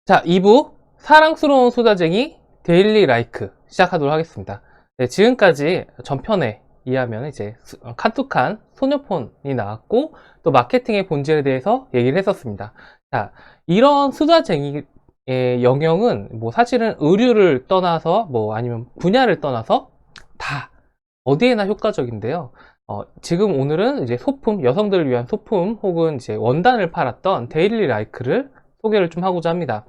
자, 2부 사랑스러운 소다쟁이 데일리 라이크 시작하도록 하겠습니다. 네, 지금까지 전편에 의하면 이제 카툭한 소녀폰이 나왔고 또 마케팅의 본질에 대해서 얘기를 했었습니다. 자, 이런 소다쟁이의 영역은 뭐 사실은 의류를 떠나서 뭐 아니면 분야를 떠나서 다 어디에나 효과적인데요. 지금 오늘은 이제 소품, 여성들을 위한 소품 혹은 이제 원단을 팔았던 데일리 라이크를 소개를 좀 하고자 합니다.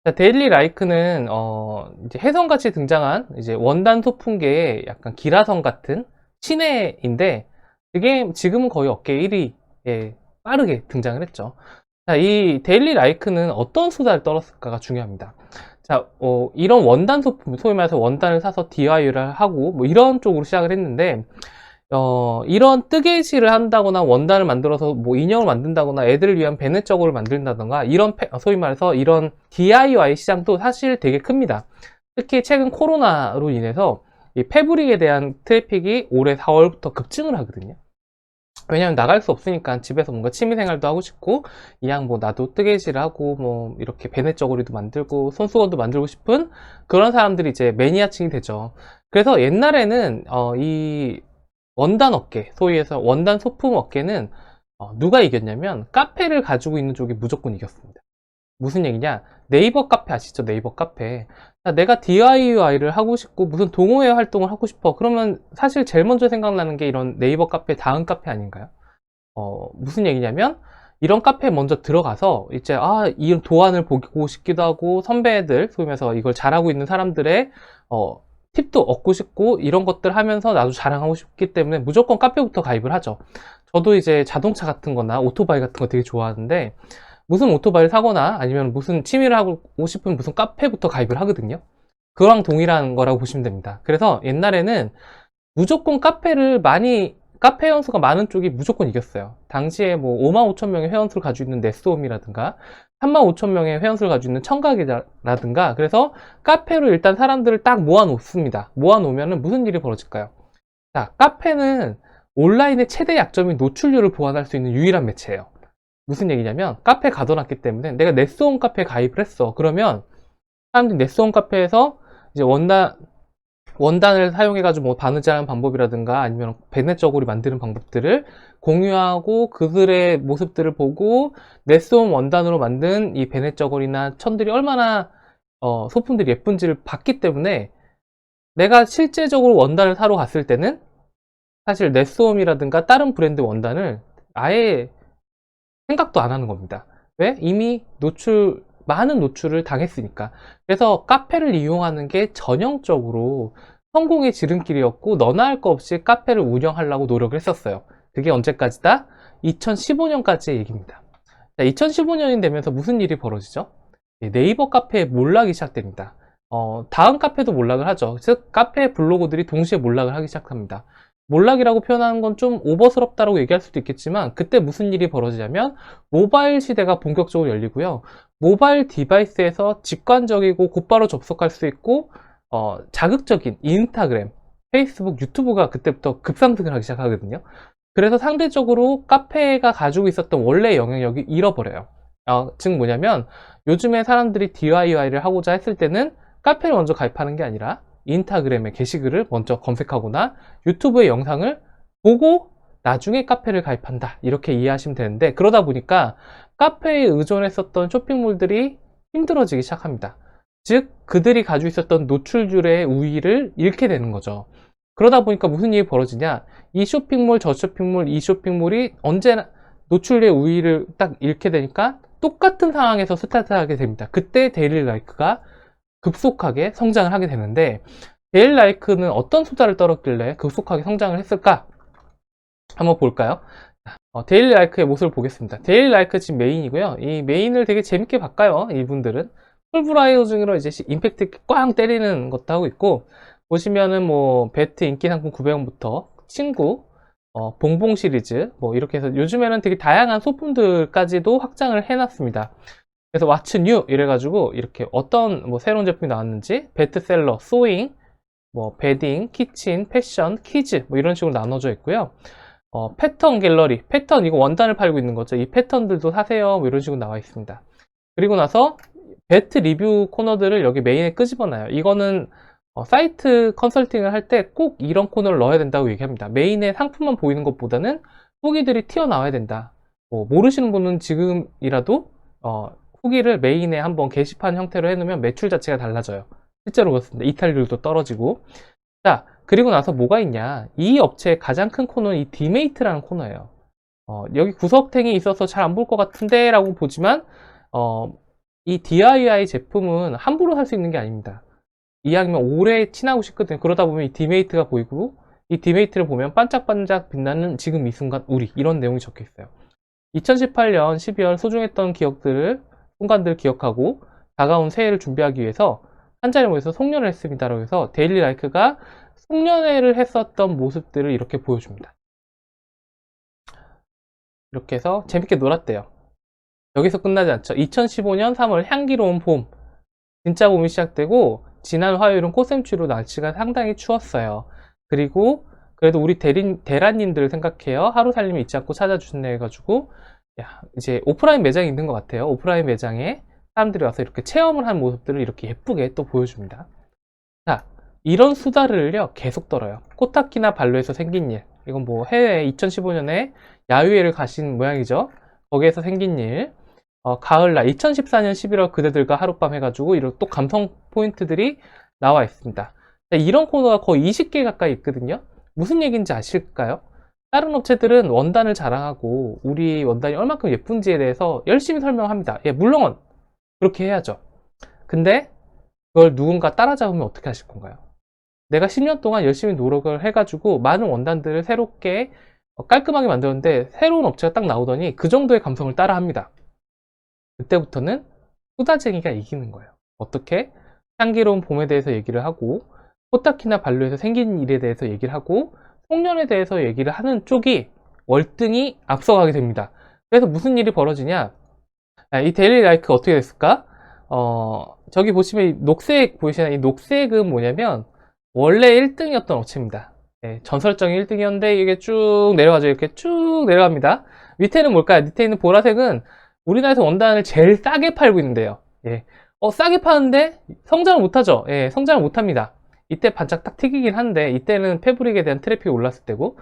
자, 데일리 라이크는 이제 혜성같이 등장한 이제 원단 소품계의 약간 기라성 같은 신예인데 그게 지금은 거의 업계 1위에 빠르게 등장을 했죠. 자, 이 데일리 라이크는 어떤 수다를 떨었을까가 중요합니다. 자, 이런 원단 소품, 소위 말해서 원단을 사서 DIY를 하고 뭐 이런 쪽으로 시작을 했는데 이런 뜨개질을 한다거나 원단을 만들어서 뭐 인형을 만든다거나 애들을 위한 베네 저고를 만든다던가 이런 소위 말해서 이런 DIY 시장도 사실 되게 큽니다. 특히 최근 코로나로 인해서 이 패브릭에 대한 트래픽이 올해 4월부터 급증을 하거든요. 왜냐면 나갈 수 없으니까 집에서 뭔가 취미생활도 하고 싶고 이왕 뭐 나도 뜨개질 하고 뭐 이렇게 베네 저고리도 만들고 손수건도 만들고 싶은 그런 사람들이 이제 매니아층이 되죠. 그래서 옛날에는 이 원단 업계, 소위 해서 원단 소품 업계는 누가 이겼냐면 카페를 가지고 있는 쪽이 무조건 이겼습니다. 무슨 얘기냐? 네이버 카페 아시죠? 네이버 카페. 자, 내가 DIY를 하고 싶고 무슨 동호회 활동을 하고 싶어. 그러면 사실 제일 먼저 생각나는 게 이런 네이버 카페 다음 카페 아닌가요? 무슨 얘기냐면 이런 카페에 먼저 들어가서 이제 이런 도안을 보고 싶기도 하고 선배들, 소위 말해서 이걸 잘하고 있는 사람들의 팁도 얻고 싶고 이런 것들 하면서 나도 자랑하고 싶기 때문에 무조건 카페부터 가입을 하죠. 저도 이제 자동차 같은 거나 오토바이 같은 거 되게 좋아하는데 무슨 오토바이를 사거나 아니면 무슨 취미를 하고 싶은 무슨 카페부터 가입을 하거든요. 그거랑 동일한 거라고 보시면 됩니다. 그래서 옛날에는 무조건 카페 회원수가 많은 쪽이 무조건 이겼어요. 당시에 뭐 5만 5천 명의 회원수를 가지고 있는 네스홈이라든가 3만 5천 명의 회원수를 가지고 있는 청각이라든가 그래서 카페로 일단 사람들을 딱 모아 놓습니다. 모아 놓으면 무슨 일이 벌어질까요? 자, 카페는 온라인의 최대 약점인 노출률을 보완할 수 있는 유일한 매체예요. 무슨 얘기냐면 카페 가둬놨기 때문에 내가 네스홈 카페에 가입을 했어. 그러면 사람들이 네스홈 카페에서 이제 원단을 사용해가지고 뭐 바느질하는 방법이라든가 아니면 베네 저고리 만드는 방법들을 공유하고 그들의 모습들을 보고 네스홈 원단으로 만든 이 베네 저고리나 천들이 얼마나 소품들이 예쁜지를 봤기 때문에 내가 실제적으로 원단을 사러 갔을 때는 사실 네스홈이라든가 다른 브랜드 원단을 아예 생각도 안 하는 겁니다. 왜? 이미 많은 노출을 당했으니까. 그래서 카페를 이용하는 게 전형적으로 성공의 지름길이었고 너나 할 거 없이 카페를 운영하려고 노력을 했었어요. 그게 언제까지다? 2015년까지의 얘기입니다. 2015년이 되면서 무슨 일이 벌어지죠? 네이버 카페에 몰락이 시작됩니다. 다음 카페도 몰락을 하죠. 즉 카페 블로거들이 동시에 몰락을 하기 시작합니다. 몰락이라고 표현하는 건 좀 오버스럽다고 얘기할 수도 있겠지만 그때 무슨 일이 벌어지냐면 모바일 시대가 본격적으로 열리고요. 모바일 디바이스에서 직관적이고 곧바로 접속할 수 있고 자극적인 인스타그램, 페이스북, 유튜브가 그때부터 급상승을 하기 시작하거든요. 그래서 상대적으로 카페가 가지고 있었던 원래 영향력이 잃어버려요. 즉 뭐냐면 요즘에 사람들이 DIY를 하고자 했을 때는 카페를 먼저 가입하는 게 아니라 인스타그램의 게시글을 먼저 검색하거나 유튜브의 영상을 보고 나중에 카페를 가입한다 이렇게 이해하시면 되는데 그러다 보니까 카페에 의존했었던 쇼핑몰들이 힘들어지기 시작합니다. 즉 그들이 가지고 있었던 노출률의 우위를 잃게 되는 거죠. 그러다 보니까 무슨 일이 벌어지냐, 이 쇼핑몰 저 쇼핑몰 이 쇼핑몰이 언제나 노출의 우위를 딱 잃게 되니까 똑같은 상황에서 스타트하게 됩니다. 그때 데일리 라이크가 급속하게 성장을 하게 되는데 데일리 라이크는 어떤 수다를 떨었길래 급속하게 성장을 했을까? 한번 볼까요? 데일리 라이크의 모습을 보겠습니다. 데일리 라이크 지금 메인이고요. 이 메인을 되게 재밌게 바꿔요. 이분들은 풀브라우징으로 이제 임팩트 꽝 때리는 것도 하고 있고 보시면은 뭐 배트 인기 상품 900원부터 친구 봉봉 시리즈 뭐 이렇게 해서 요즘에는 되게 다양한 소품들까지도 확장을 해놨습니다. 그래서 왓츠 뉴 이래가지고 이렇게 어떤 뭐 새로운 제품이 나왔는지 베스트셀러, 소잉, 뭐 베딩, 키친, 패션, 키즈 뭐 이런 식으로 나눠져 있고요. 패턴 갤러리, 패턴 이거 원단을 팔고 있는 거죠. 이 패턴들도 사세요 뭐 이런 식으로 나와 있습니다. 그리고 나서 배트 리뷰 코너들을 여기 메인에 끄집어놔요. 이거는 사이트 컨설팅을 할 때 꼭 이런 코너를 넣어야 된다고 얘기합니다. 메인에 상품만 보이는 것보다는 후기들이 튀어나와야 된다. 모르시는 분은 지금이라도 후기를 메인에 한번 게시판 형태로 해놓으면 매출 자체가 달라져요. 실제로 그렇습니다. 이탈률도 떨어지고. 자, 그리고 나서 뭐가 있냐. 이 업체의 가장 큰 코너는 이 디메이트라는 코너예요. 여기 구석탱이 있어서 잘 안 볼 것 같은데 라고 보지만 이 DIY 제품은 함부로 살 수 있는 게 아닙니다. 이왕이면 오래 친하고 싶거든요. 그러다 보면 이 디메이트가 보이고, 이 디메이트를 보면 반짝반짝 빛나는 지금 이 순간 우리, 이런 내용이 적혀 있어요. 2018년 12월 소중했던 순간들을 기억하고 다가온 새해를 준비하기 위해서 한 자리에 모여서 송년회를 했습니다. 라고 해서 데일리 라이크가 송년회를 했었던 모습들을 이렇게 보여줍니다. 이렇게 해서 재밌게 놀았대요. 여기서 끝나지 않죠. 2015년 3월 향기로운 봄, 진짜 봄이 시작되고 지난 화요일은 꽃샘추위로 날씨가 상당히 추웠어요. 그리고 그래도 우리 대란님들을 생각해요. 하루 살림을 잊지 않고 찾아주셨네 해가지고 이제 오프라인 매장이 있는 것 같아요. 오프라인 매장에 사람들이 와서 이렇게 체험을 한 모습들을 이렇게 예쁘게 또 보여줍니다. 자, 이런 수다를요 계속 떨어요. 코타키나 발로에서 생긴 일, 이건 뭐 해외 2015년에 야유회를 가신 모양이죠. 거기에서 생긴 일, 가을날 2014년 11월 그대들과 하룻밤 해가지고 이런 또 감성 포인트들이 나와 있습니다. 자, 이런 코너가 거의 20개 가까이 있거든요. 무슨 얘기인지 아실까요? 다른 업체들은 원단을 자랑하고 우리 원단이 얼마큼 예쁜지에 대해서 열심히 설명합니다. 예, 물론 그렇게 해야죠. 근데 그걸 누군가 따라잡으면 어떻게 하실 건가요? 내가 10년 동안 열심히 노력을 해가지고 많은 원단들을 새롭게 깔끔하게 만들었는데 새로운 업체가 딱 나오더니 그 정도의 감성을 따라합니다. 그때부터는 수다쟁이가 이기는 거예요. 어떻게? 향기로운 봄에 대해서 얘기를 하고 코타키나 발로에서 생긴 일에 대해서 얘기를 하고 송년에 대해서 얘기를 하는 쪽이 월등히 앞서가게 됩니다. 그래서 무슨 일이 벌어지냐? 이 데일리 라이크 어떻게 됐을까? 저기 보시면 이 녹색 보이시나요? 이 녹색은 뭐냐면 원래 1등이었던 업체입니다. 네, 전설적인 1등이었는데 이게 쭉 내려가죠. 이렇게 쭉 내려갑니다. 밑에는 뭘까요? 밑에 있는 보라색은 우리나라에서 원단을 제일 싸게 팔고 있는데요. 예. 싸게 파는데 성장을 못하죠. 예, 성장을 못합니다. 이때 반짝 딱 튀기긴 한데 이때는 패브릭에 대한 트래픽이 올랐을 때고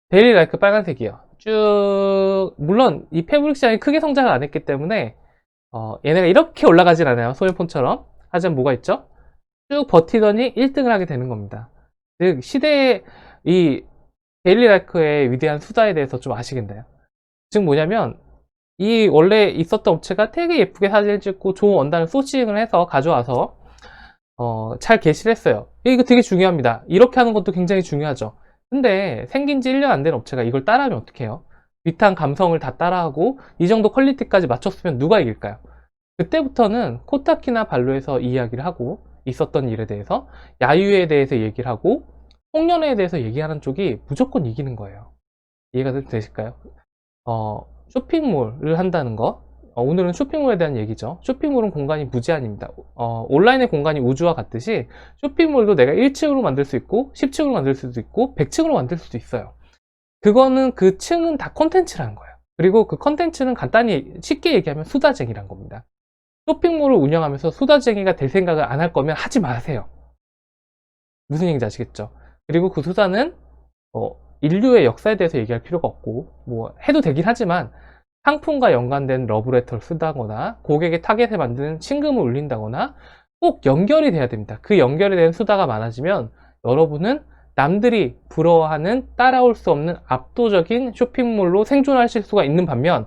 데일리 라이크 빨간색이요. 쭉 물론 이 패브릭 시장이 크게 성장을 안 했기 때문에 얘네가 이렇게 올라가진 않아요. 소녀폰처럼. 하지만 뭐가 있죠? 쭉 버티더니 1등을 하게 되는 겁니다. 즉 시대의 이 데일리 라이크의 위대한 수다에 대해서 좀 아시겠나요? 즉 뭐냐면 이 원래 있었던 업체가 되게 예쁘게 사진을 찍고 좋은 원단을 소싱을 해서 가져와서 잘 게시를 했어요. 이거 되게 중요합니다. 이렇게 하는 것도 굉장히 중요하죠. 근데 생긴 지 1년 안 된 업체가 이걸 따라하면 어떡해요? 비슷한 감성을 다 따라하고 이 정도 퀄리티까지 맞췄으면 누가 이길까요? 그때부터는 코타키나 발로에서 이야기를 하고 있었던 일에 대해서 야유에 대해서 얘기를 하고 송년회에 대해서 얘기하는 쪽이 무조건 이기는 거예요. 이해가 되실까요? 쇼핑몰을 한다는 거, 오늘은 쇼핑몰에 대한 얘기죠. 쇼핑몰은 공간이 무제한입니다. 온라인의 공간이 우주와 같듯이 쇼핑몰도 내가 1층으로 만들 수 있고 10층으로 만들 수도 있고 100층으로 만들 수도 있어요. 그거는 그 층은 다 컨텐츠라는 거예요. 그리고 그 컨텐츠는 간단히 쉽게 얘기하면 수다쟁이란 겁니다. 쇼핑몰을 운영하면서 수다쟁이가 될 생각을 안 할 거면 하지 마세요. 무슨 얘기인지 아시겠죠? 그리고 그 수다는 인류의 역사에 대해서 얘기할 필요가 없고 뭐 해도 되긴 하지만 상품과 연관된 러브레터를 쓰다거나 고객의 타겟에 만드는 친금을 울린다거나 꼭 연결이 돼야 됩니다. 그 연결이 된 수다가 많아지면 여러분은 남들이 부러워하는 따라올 수 없는 압도적인 쇼핑몰로 생존하실 수가 있는 반면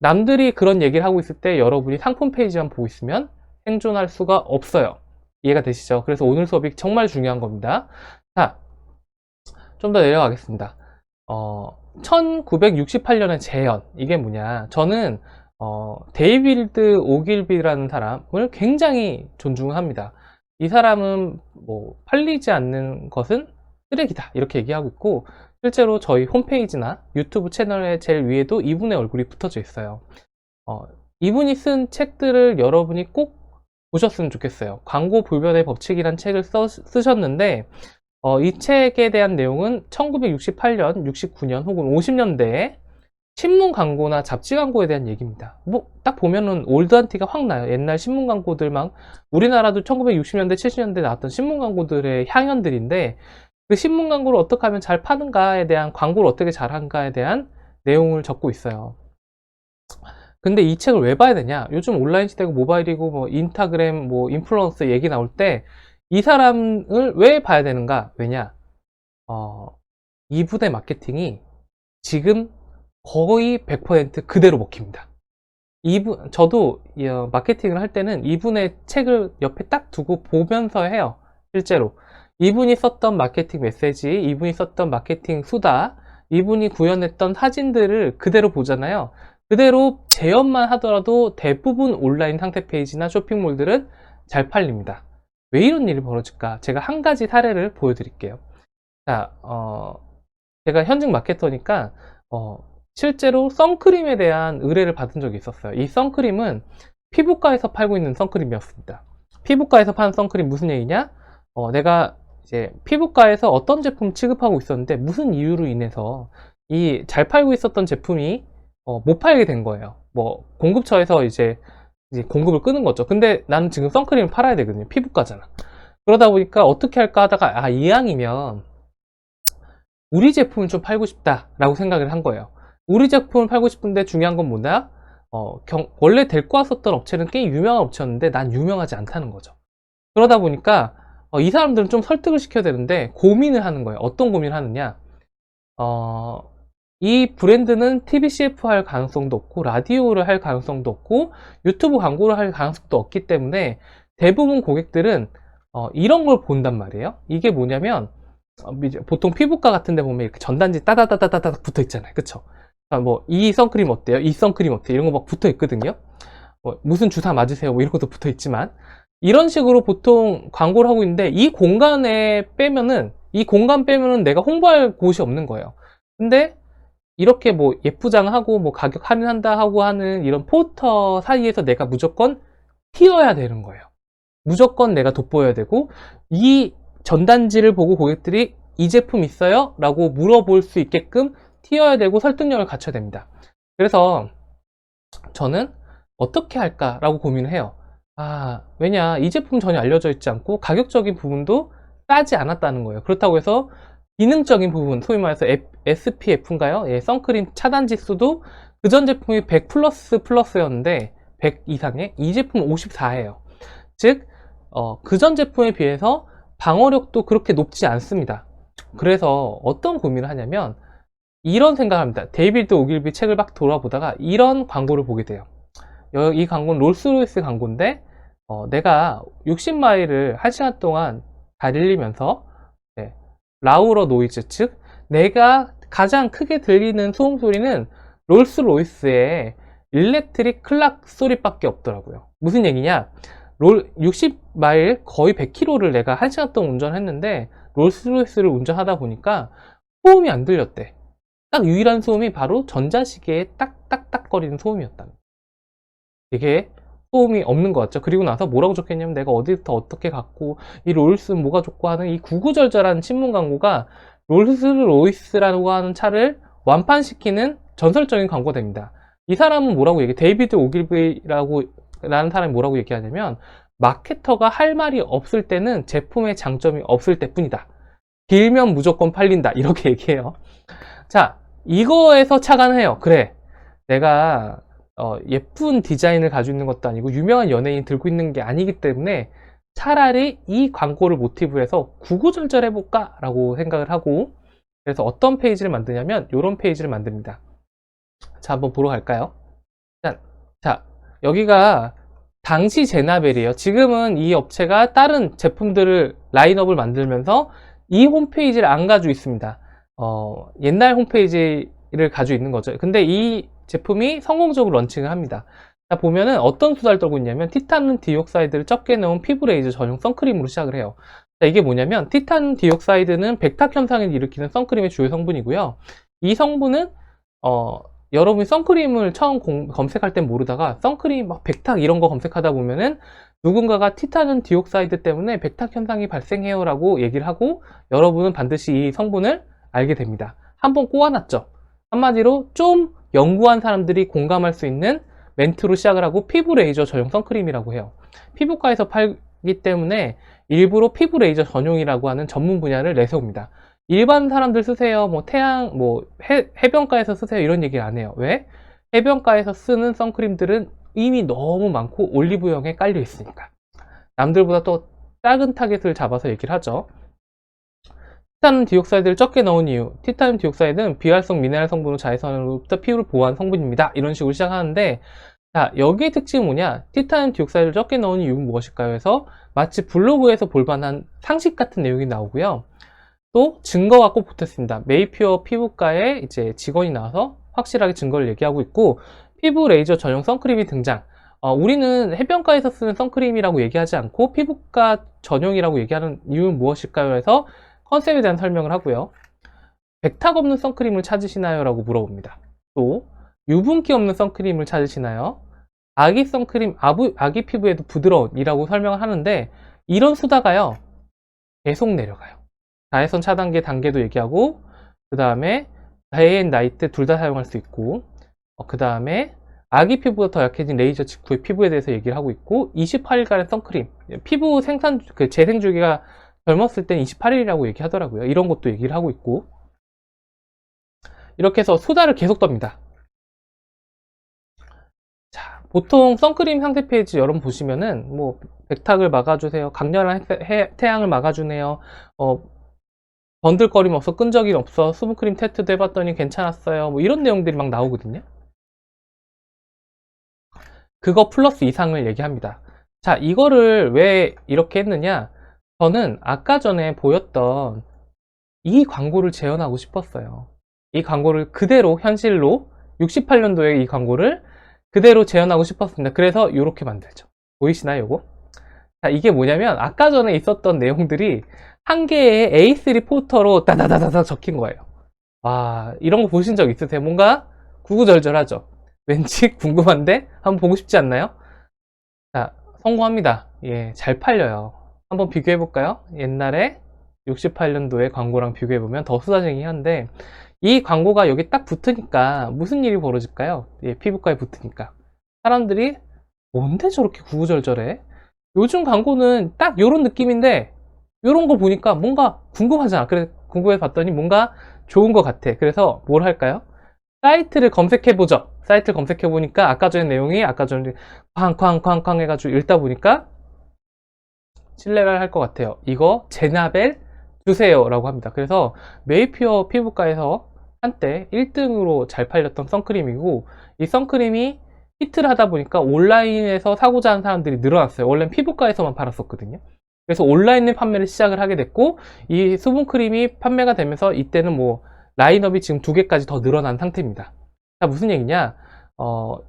남들이 그런 얘기를 하고 있을 때 여러분이 상품 페이지만 보고 있으면 생존할 수가 없어요. 이해가 되시죠? 그래서 오늘 수업이 정말 중요한 겁니다. 자, 좀 더 내려가겠습니다. 1968년의 재현, 이게 뭐냐? 저는 데이비드 오길비라는 사람을 굉장히 존중합니다. 이 사람은 뭐 팔리지 않는 것은 쓰레기다 이렇게 얘기하고 있고 실제로 저희 홈페이지나 유튜브 채널의 제일 위에도 이분의 얼굴이 붙어져 있어요. 이분이 쓴 책들을 여러분이 꼭 보셨으면 좋겠어요. 광고 불변의 법칙이란 책을 쓰셨는데 이 책에 대한 내용은 1968년, 69년 혹은 50년대에 신문 광고나 잡지 광고에 대한 얘기입니다. 뭐 딱 보면은 올드한 티가 확 나요. 옛날 신문 광고들 막 우리나라도 1960년대 70년대 나왔던 신문 광고들의 향연들인데, 그 신문 광고를 어떻게 하면 잘 파는가에 대한, 광고를 어떻게 잘한가에 대한 내용을 적고 있어요. 근데 이 책을 왜 봐야 되냐? 요즘 온라인 시대고 모바일이고 뭐 인스타그램 뭐 인플루언서 얘기 나올 때 이 사람을 왜 봐야 되는가? 왜냐? 이분의 마케팅이 지금 거의 100% 그대로 먹힙니다. 저도 마케팅을 할 때는 이분의 책을 옆에 딱 두고 보면서 해요. 실제로. 이분이 썼던 마케팅 메시지, 이분이 썼던 마케팅 수다, 이분이 구현했던 사진들을 그대로 보잖아요. 그대로 재현만 하더라도 대부분 온라인 상세 페이지나 쇼핑몰들은 잘 팔립니다. 왜 이런 일이 벌어질까? 제가 한 가지 사례를 보여드릴게요. 자, 제가 현직 마케터니까, 실제로 선크림에 대한 의뢰를 받은 적이 있었어요. 이 선크림은 피부과에서 팔고 있는 선크림이었습니다. 피부과에서 파는 선크림 무슨 얘기냐? 내가 이제 피부과에서 어떤 제품 취급하고 있었는데 무슨 이유로 인해서 이 잘 팔고 있었던 제품이 못 팔게 된 거예요. 뭐 공급처에서 이제 공급을 끄는 거죠. 근데 나는 지금 선크림을 팔아야 되거든요. 피부과잖아. 그러다 보니까 어떻게 할까 하다가 이왕이면 우리 제품을 좀 팔고 싶다라고 생각을 한 거예요. 우리 제품을 팔고 싶은데 중요한 건 뭐냐? 원래 데리고 왔었던 업체는 꽤 유명한 업체였는데 난 유명하지 않다는 거죠. 그러다 보니까 이 사람들은 좀 설득을 시켜야 되는데 고민을 하는 거예요. 어떤 고민을 하느냐? 이 브랜드는 TBCF 할 가능성도 없고 라디오를 할 가능성도 없고 유튜브 광고를 할 가능성도 없기 때문에 대부분 고객들은 이런 걸 본단 말이에요. 이게 뭐냐면 보통 피부과 같은 데 보면 이렇게 전단지 따다다다다닥 붙어 있잖아요. 그쵸? 뭐 이 선크림 어때요? 이 선크림 어때요? 이런 거 막 붙어 있거든요. 무슨 주사 맞으세요? 뭐 이런 것도 붙어 있지만 이런 식으로 보통 광고를 하고 있는데 이 공간 빼면은 내가 홍보할 곳이 없는 거예요. 근데 이렇게 뭐 예쁘장하고 뭐 가격 할인한다 하고 하는 이런 포스터 사이에서 내가 무조건 튀어야 되는 거예요. 무조건 내가 돋보여야 되고, 이 전단지를 보고 고객들이 이 제품 있어요? 라고 물어볼 수 있게끔 튀어야 되고 설득력을 갖춰야 됩니다. 그래서 저는 어떻게 할까라고 고민을 해요. 왜냐, 이 제품 전혀 알려져 있지 않고 가격적인 부분도 싸지 않았다는 거예요. 그렇다고 해서 기능적인 부분, 소위 말해서 SPF인가요? 예, 선크림 차단 지수도 그전 제품이 100 플러스였는데 100 이상에 이 제품 54예요. 즉 그전 제품에 비해서 방어력도 그렇게 높지 않습니다. 그래서 어떤 고민을 하냐면 이런 생각을 합니다. 데이비드 오길비 책을 막 돌아보다가 이런 광고를 보게 돼요. 이 광고는 롤스로이스 광고인데 내가 60마일을 1시간 동안 달리면서 라우러 노이즈, 즉 내가 가장 크게 들리는 소음 소리는 롤스로이스의 일렉트릭 클락 소리밖에 없더라고요. 무슨 얘기냐? 60마일 거의 100km를 내가 1시간 동안 운전했는데 롤스로이스를 운전하다 보니까 소음이 안 들렸대. 딱 유일한 소음이 바로 전자시계에 딱딱딱 거리는 소음이었다. 이게 소음이 없는 것 같죠. 그리고 나서 뭐라고 적혔냐면 내가 어디부터 어떻게 갔고 이 롤스는 뭐가 좋고 하는 이 구구절절한 신문 광고가 롤스로이스라고 하는 차를 완판시키는 전설적인 광고됩니다. 이 사람은 뭐라고 얘기해? 데이비드 오길비라고 라는 사람이 뭐라고 얘기하냐면 마케터가 할 말이 없을 때는 제품의 장점이 없을 때뿐이다. 길면 무조건 팔린다. 이렇게 얘기해요. 자, 이거에서 착안해요. 그래, 내가 예쁜 디자인을 가지고 있는 것도 아니고 유명한 연예인 들고 있는 게 아니기 때문에 차라리 이 광고를 모티브로 해서 구구절절 해볼까 라고 생각을 하고, 그래서 어떤 페이지를 만드냐면 이런 페이지를 만듭니다. 자, 한번 보러 갈까요? 자, 여기가 당시 제나벨이에요. 지금은 이 업체가 다른 제품들을 라인업을 만들면서 이 홈페이지를 안 가지고 있습니다. 옛날 홈페이지를 가지고 있는 거죠. 근데 이 제품이 성공적으로 런칭을 합니다. 자, 보면은 어떤 수다를 떨고 있냐면 티타늄 디옥사이드를 적게 넣은 피부 레이저 전용 선크림으로 시작을 해요. 자, 이게 뭐냐면 티타늄 디옥사이드는 백탁 현상을 일으키는 선크림의 주요 성분이고요. 이 성분은 여러분이 선크림을 처음 검색할 땐 모르다가 선크림 막 백탁 이런 거 검색하다 보면은 누군가가 티타늄 디옥사이드 때문에 백탁 현상이 발생해요 라고 얘기를 하고 여러분은 반드시 이 성분을 알게 됩니다. 한번 꼬아놨죠. 한마디로 좀 연구한 사람들이 공감할 수 있는 멘트로 시작을 하고 피부 레이저 전용 선크림이라고 해요. 피부과에서 팔기 때문에 일부러 피부 레이저 전용이라고 하는 전문 분야를 내세웁니다. 일반 사람들 쓰세요, 뭐 태양, 뭐 해변가에서 쓰세요 이런 얘기를 안 해요. 왜? 해변가에서 쓰는 선크림들은 이미 너무 많고 올리브영에 깔려 있으니까. 남들보다 또 작은 타겟을 잡아서 얘기를 하죠. 티타늄 디옥사이드를 적게 넣은 이유. 티타늄 디옥사이드는 비활성 미네랄 성분으로 자외선으로부터 피부를 보호하는 성분입니다. 이런 식으로 시작하는데, 자, 여기의 특징이 뭐냐? 티타늄 디옥사이드를 적게 넣은 이유는 무엇일까요? 해서 마치 블로그에서 볼만한 상식 같은 내용이 나오고요. 또 증거가 꼭 붙었습니다. 메이퓨어 피부과에 이제 직원이 나와서 확실하게 증거를 얘기하고 있고, 피부 레이저 전용 선크림이 등장. 우리는 해변가에서 쓰는 선크림이라고 얘기하지 않고 피부과 전용이라고 얘기하는 이유는 무엇일까요? 해서 컨셉에 대한 설명을 하고요. 백탁 없는 선크림을 찾으시나요? 라고 물어봅니다. 또 유분기 없는 선크림을 찾으시나요? 아기 선크림, 아기 피부에도 부드러운 이라고 설명을 하는데, 이런 수다가요 계속 내려가요. 자외선 차단계 단계도 얘기하고, 그 다음에 데이 앤 나이트 둘 다 사용할 수 있고, 그 다음에 아기 피부가 더 약해진 레이저 직후의 피부에 대해서 얘기를 하고 있고, 28일간의 선크림, 피부 생산 재생 주기가 젊었을 땐 28일이라고 얘기하더라고요. 이런 것도 얘기를 하고 있고, 이렇게 해서 수다를 계속 떱니다. 자, 보통 선크림 상세 페이지 여러분 보시면은 뭐 백탁을 막아주세요, 강렬한 태양을 막아주네요, 번들거림 없어, 끈적임 없어, 수분크림 테스트도 해봤더니 괜찮았어요, 뭐 이런 내용들이 막 나오거든요. 그거 플러스 이상을 얘기합니다. 자, 이거를 왜 이렇게 했느냐, 저는 아까 전에 보였던 이 광고를 재현하고 싶었어요. 이 광고를 그대로 현실로 68년도에 이 광고를 그대로 재현하고 싶었습니다. 그래서 이렇게 만들죠. 보이시나요, 요거? 자, 이게 뭐냐면 아까 전에 있었던 내용들이 한 개의 A3 포터로 다다다다다 적힌 거예요. 와, 이런 거 보신 적 있으세요? 뭔가 구구절절하죠? 왠지 궁금한데 한번 보고 싶지 않나요? 자, 성공합니다. 예, 잘 팔려요. 한번 비교해 볼까요? 옛날에 68년도에 광고랑 비교해 보면 더 수다쟁이 한데, 이 광고가 여기 딱 붙으니까 무슨 일이 벌어질까요? 예, 피부과에 붙으니까 사람들이 뭔데 저렇게 구구절절해? 요즘 광고는 딱 요런 느낌인데 요런 거 보니까 뭔가 궁금하잖아. 그래서 궁금해서 봤더니 뭔가 좋은 것 같아. 그래서 뭘 할까요? 사이트를 검색해보죠. 사이트를 검색해보니까 아까 전에 내용이 아까 전에 쾅쾅쾅쾅 해가지고 읽다 보니까 신뢰를 할 것 같아요. 이거 제나벨 주세요 라고 합니다. 그래서 메이퓨어 피부과에서 한때 1등으로 잘 팔렸던 선크림이고, 이 선크림이 히트를 하다 보니까 온라인에서 사고자 하는 사람들이 늘어났어요. 원래는 피부과에서만 팔았었거든요. 그래서 온라인에 판매를 시작을 하게 됐고, 이 수분크림이 판매가 되면서 이때는 뭐 라인업이 지금 2개까지 더 늘어난 상태입니다. 자, 무슨 얘기냐,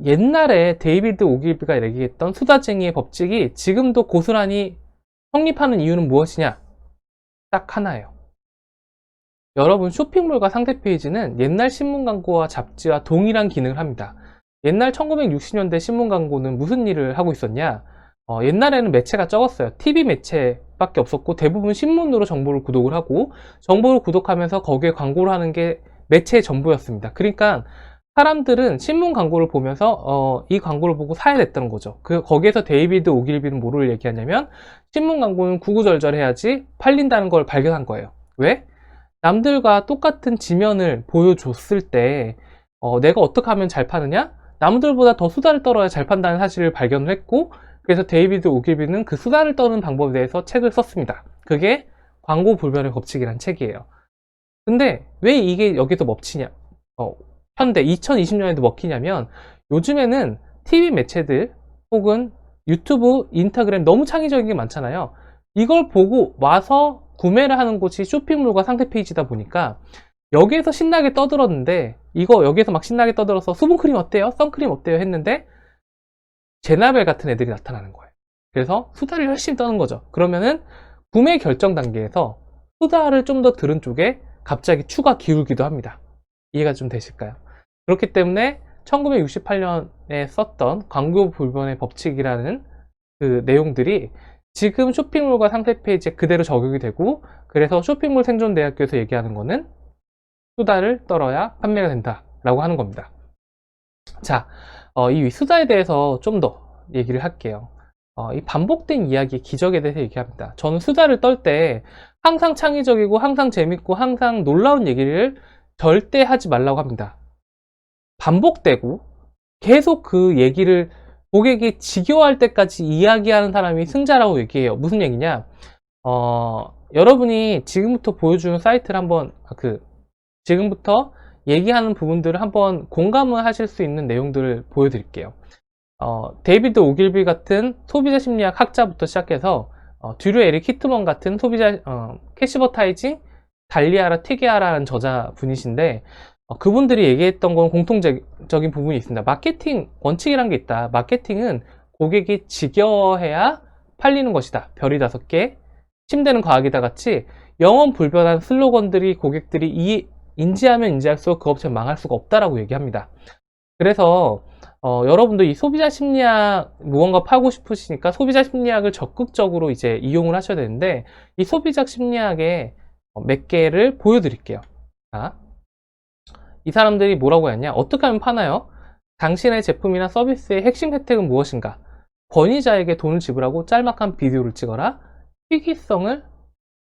옛날에 데이비드 오길비가 얘기했던 수다쟁이의 법칙이 지금도 고스란히 성립하는 이유는 무엇이냐? 딱 하나예요. 여러분, 쇼핑몰과 상세 페이지는 옛날 신문 광고와 잡지와 동일한 기능을 합니다. 옛날 1960년대 신문 광고는 무슨 일을 하고 있었냐? 옛날에는 매체가 적었어요. TV 매체밖에 없었고 대부분 신문으로 정보를 구독을 하고, 정보를 구독하면서 거기에 광고를 하는 게 매체의 전부였습니다. 그러니까 사람들은 신문 광고를 보면서 이 광고를 보고 사야 됐던 거죠. 거기에서 데이비드 오길비는 뭐를 얘기하냐면, 신문 광고는 구구절절해야지 팔린다는 걸 발견한 거예요. 왜? 남들과 똑같은 지면을 보여줬을 때 내가 어떻게 하면 잘 파느냐? 남들보다 더 수다를 떨어야 잘 판다는 사실을 발견을 했고, 그래서 데이비드 오길비는 그 수다를 떠는 방법에 대해서 책을 썼습니다. 그게 광고 불변의 법칙이란 책이에요. 근데 왜 이게 여기서 먹히냐? 현대 2020년에도 먹히냐면, 요즘에는 TV 매체들 혹은 유튜브, 인스타그램 너무 창의적인 게 많잖아요. 이걸 보고 와서 구매를 하는 곳이 쇼핑몰과 상세 페이지다 보니까 여기에서 신나게 떠들었는데, 여기에서 막 신나게 떠들어서 수분크림 어때요? 선크림 어때요? 했는데 제나벨 같은 애들이 나타나는 거예요. 그래서 수다를 열심히 떠는 거죠. 그러면은 구매 결정 단계에서 수다를 좀 더 들은 쪽에 갑자기 추가 기울기도 합니다. 이해가 좀 되실까요? 그렇기 때문에 1968년에 썼던 광고 불변의 법칙이라는 그 내용들이 지금 쇼핑몰과 상세 페이지에 그대로 적용이 되고, 그래서 쇼핑몰 생존대학교에서 얘기하는 거는 수다를 떨어야 판매가 된다 라고 하는 겁니다. 자, 이 수다에 대해서 좀 더 얘기를 할게요. 이 반복된 이야기의 기적에 대해서 얘기합니다. 저는 수다를 떨 때 항상 창의적이고 항상 재밌고 항상 놀라운 얘기를 절대 하지 말라고 합니다. 반복되고 계속 그 얘기를 고객이 지겨워할 때까지 이야기하는 사람이 승자라고 얘기해요. 무슨 얘기냐? 여러분이 지금부터 보여주는 사이트를 한번 지금부터 얘기하는 부분들을 한번 공감을 하실 수 있는 내용들을 보여드릴게요. 데이비드 오길비 같은 소비자 심리학 학자부터 시작해서 듀류 에릭 히트먼 같은 소비자 캐시버타이징 달리하라 튀기하라는 저자분이신데 그분들이 얘기했던 건 공통적인 부분이 있습니다. 마케팅 원칙이란 게 있다. 마케팅은 고객이 지겨워해야 팔리는 것이다. 별이 5개, 침대는 과학이다 같이 영원 불변한 슬로건들이 고객들이 인지하면 인지할수록 그 업체는 망할 수가 없다라고 얘기합니다. 그래서 여러분도 이 소비자 심리학 무언가 팔고 싶으시니까 소비자 심리학을 적극적으로 이제 이용을 하셔야 되는데 이 소비자 심리학의 몇 개를 보여드릴게요. 자, 이 사람들이 뭐라고 했냐? 어떻게 하면 파나요? 당신의 제품이나 서비스의 핵심 혜택은 무엇인가? 권위자에게 돈을 지불하고 짤막한 비디오를 찍어라. 희귀성을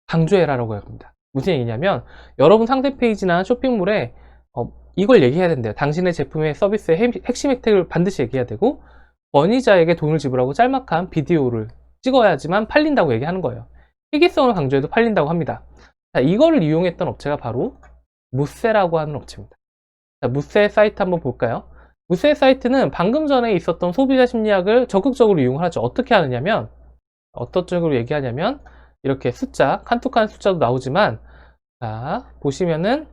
강조해라 라고 합니다. 무슨 얘기냐면 여러분 상세 페이지나 쇼핑몰에 이걸 얘기해야 된대요. 당신의 제품의 서비스의 핵심 혜택을 반드시 얘기해야 되고 권위자에게 돈을 지불하고 짤막한 비디오를 찍어야지만 팔린다고 얘기하는 거예요. 희귀성을 강조해도 팔린다고 합니다. 자, 이거를 이용했던 업체가 바로 무세라고 하는 업체입니다. 자, 무세 사이트 한번 볼까요? 무세 사이트는 방금 전에 있었던 소비자 심리학을 적극적으로 이용을 하죠. 어떻게 하느냐면 어떤 쪽으로 얘기하냐면 이렇게 숫자, 칸툭한 숫자도 나오지만 자, 보시면은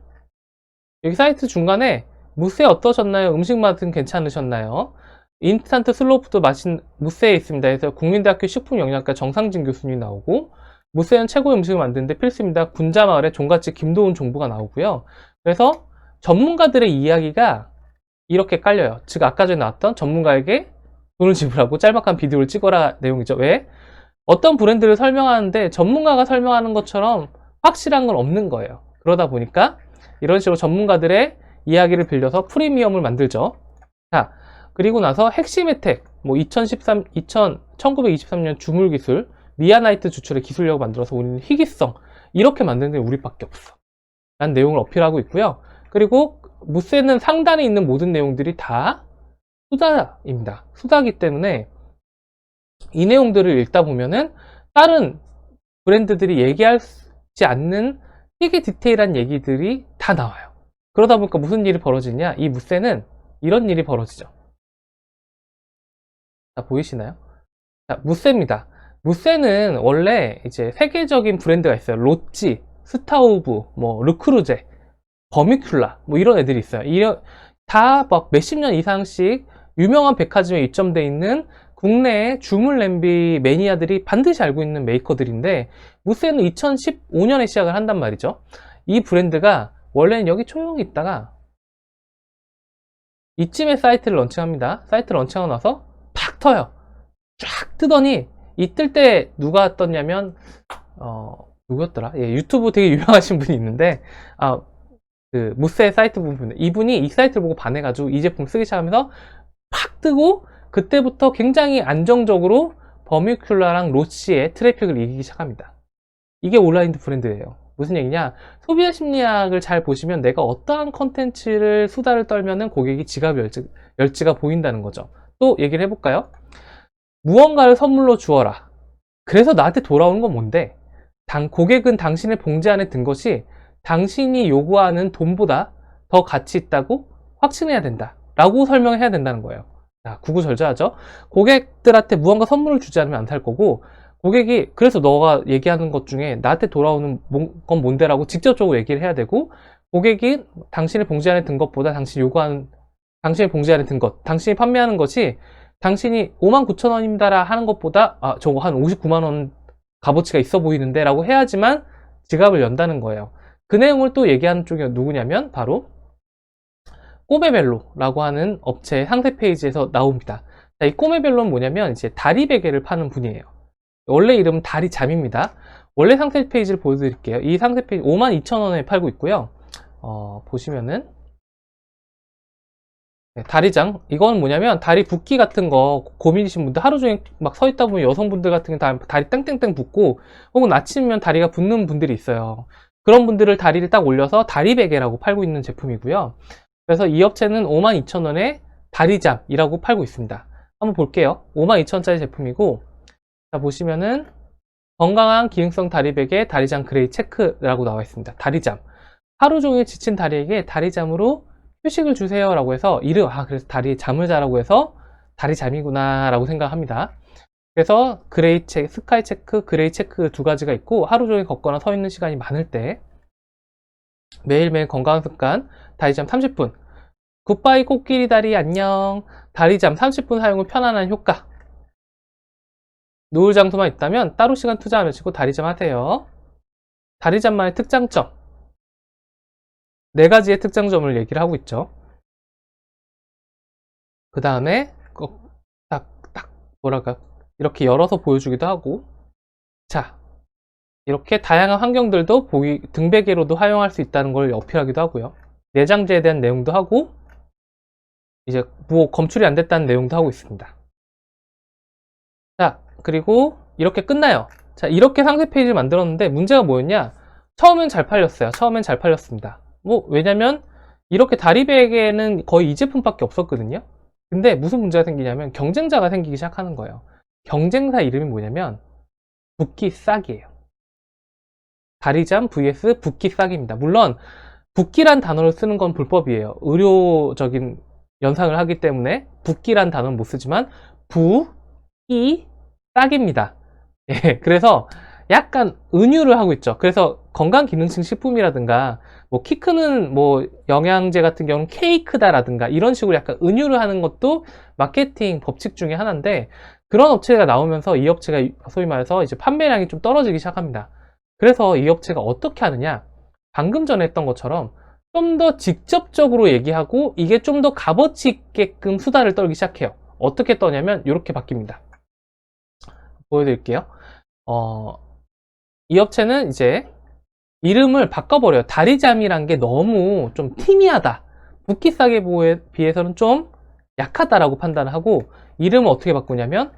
여기 사이트 중간에 무세 어떠셨나요? 음식 맛은 괜찮으셨나요? 인스턴트 슬로푸드 맛인 무세에 있습니다. 그래서 국민대학교 식품영양과 정상진 교수님이 나오고 무세는 최고의 음식을 만드는데 필수입니다. 군자마을의 종갓집 김도훈 종부가 나오고요. 그래서 전문가들의 이야기가 이렇게 깔려요. 즉 아까 전에 나왔던 전문가에게 돈을 지불하고 짤막한 비디오를 찍어라 내용이죠. 왜? 어떤 브랜드를 설명하는데 전문가가 설명하는 것처럼 확실한 건 없는 거예요. 그러다 보니까 이런 식으로 전문가들의 이야기를 빌려서 프리미엄을 만들죠. 자, 그리고 나서 핵심 혜택, 뭐 1923년 주물 기술, 미아나이트 주출의 기술력을 만들어서 우리는 희귀성, 이렇게 만드는 게 우리밖에 없어. 라는 내용을 어필하고 있고요. 그리고 무세는 상단에 있는 모든 내용들이 다 수다입니다. 수다기 때문에 이 내용들을 읽다 보면은 다른 브랜드들이 얘기하지 않는 되게 디테일한 얘기들이 다 나와요. 그러다 보니까 무슨 일이 벌어지냐? 이 무세는 이런 일이 벌어지죠. 자, 보이시나요? 자, 무세입니다. 무세는 원래 이제 세계적인 브랜드가 있어요. 로찌, 스타우브, 뭐 르크루제, 버미큘라, 뭐 이런 애들이 있어요. 다 막 몇십 년 이상씩 유명한 백화점에 입점되어 있는 국내의 주물 냄비 매니아들이 반드시 알고 있는 메이커들인데 무세는 2015년에 시작을 한단 말이죠. 이 브랜드가 원래는 여기 조용히 있다가 이쯤에 사이트를 런칭합니다. 사이트 런칭하고 나서 팍 터요. 쫙 뜨더니 이 뜰 때 누가 떴냐면 누구였더라? 예, 유튜브 되게 유명하신 분이 있는데 그 무세 사이트 부분 이분이 이 사이트를 보고 반해가지고 이 제품 쓰기 시작하면서 팍 뜨고 그때부터 굉장히 안정적으로 버뮤큘라랑 로치의 트래픽을 이기기 시작합니다. 이게 온라인 브랜드예요. 무슨 얘기냐? 소비자 심리학을 잘 보시면 내가 어떠한 컨텐츠를 수다를 떨면은 고객이 지갑 열지가 보인다는 거죠. 또 얘기를 해볼까요? 무언가를 선물로 주어라. 그래서 나한테 돌아오는 건 뭔데? 고객은 당신의 봉지 안에 든 것이 당신이 요구하는 돈보다 더 가치 있다고 확신해야 된다. 라고 설명해야 된다는 거예요. 자, 구구절절하죠? 고객들한테 무언가 선물을 주지 않으면 안 살 거고, 고객이, 그래서 너가 얘기하는 것 중에 나한테 돌아오는 건 뭔데? 라고 직접적으로 얘기를 해야 되고, 고객이 당신의 봉지 안에 든 것보다 당신의 봉지 안에 든 것, 당신이 판매하는 것이 당신이 59,000원입니다라 하는 것보다, 저거 한 59만원 값어치가 있어 보이는데? 라고 해야지만 지갑을 연다는 거예요. 그 내용을 또 얘기하는 쪽이 누구냐면, 바로, 꼬메벨로라고 하는 업체의 상세 페이지에서 나옵니다. 자, 이 꼬메벨로는 뭐냐면 이제 다리 베개를 파는 분이에요. 원래 이름은 다리잠입니다. 원래 상세 페이지를 보여드릴게요. 이 상세 페이지 52,000원에 팔고 있고요. 보시면은 다리장. 이건 뭐냐면 다리 붓기 같은 거 고민이신 분들, 하루 종일 막 서 있다 보면 여성분들 같은 경우 다리 땡땡땡 붓고 혹은 아침이면 다리가 붓는 분들이 있어요. 그런 분들을 다리를 딱 올려서 다리베개라고 팔고 있는 제품이고요. 그래서 이 업체는 52,000원에 다리잠이라고 팔고 있습니다. 한번 볼게요. 52,000원짜리 제품이고, 자 보시면은 건강한 기능성 다리베개 다리잠 그레이 체크라고 나와 있습니다. 다리잠. 하루 종일 지친 다리에게 다리잠으로 휴식을 주세요 라고 해서 그래서 다리에 잠을 자라고 해서 다리잠이구나 라고 생각합니다. 그래서 그레이 체크, 스카이 체크, 그레이 체크 두 가지가 있고, 하루 종일 걷거나 서 있는 시간이 많을 때 매일매일 건강한 습관 다리잠 30분. 굿바이 코끼리 다리 안녕. 다리잠 30분 사용은 편안한 효과. 누울 장소만 있다면 따로 시간 투자 안 하시고 다리잠 하세요. 다리잠만의 특장점, 4가지의 특장점을 얘기를 하고 있죠. 그 다음에 딱 뭐랄까 이렇게 열어서 보여주기도 하고, 자 이렇게 다양한 환경들도 등베개로도 활용할 수 있다는 걸 어필하기도 하고요. 내장재에 대한 내용도 하고, 이제 뭐 검출이 안 됐다는 내용도 하고 있습니다. 자 그리고 이렇게 끝나요. 자 이렇게 상세 페이지를 만들었는데 문제가 뭐였냐, 처음엔 잘 팔렸어요. 처음엔 잘 팔렸습니다. 왜냐면 이렇게 다리베개는 거의 이 제품밖에 없었거든요. 근데 무슨 문제가 생기냐면 경쟁자가 생기기 시작하는 거예요. 경쟁사 이름이 뭐냐면 붓기 싹이에요. 다리잠 vs 붓기 싹입니다. 물론 붓기란 단어를 쓰는 건 불법이에요. 의료적인 연상을 하기 때문에 붓기란 단어는 못 쓰지만 붓기 싹입니다. 예, 그래서 약간 은유를 하고 있죠. 그래서 건강기능식 식품이라든가 뭐 키 크는 뭐 영양제 같은 경우는 케이크다라든가 이런 식으로 약간 은유를 하는 것도 마케팅 법칙 중에 하나인데, 그런 업체가 나오면서 이 업체가 소위 말해서 이제 판매량이 좀 떨어지기 시작합니다. 그래서 이 업체가 어떻게 하느냐, 방금 전에 했던 것처럼 좀 더 직접적으로 얘기하고 이게 좀 더 값어치 있게끔 수다를 떨기 시작해요. 어떻게 떠냐면 이렇게 바뀝니다. 보여드릴게요. 이 업체는 이제 이름을 바꿔버려요. 다리잠이란 게 너무 좀 티미하다, 붓기 싸게 비해서는 좀 약하다라고 판단을 하고, 이름을 어떻게 바꾸냐면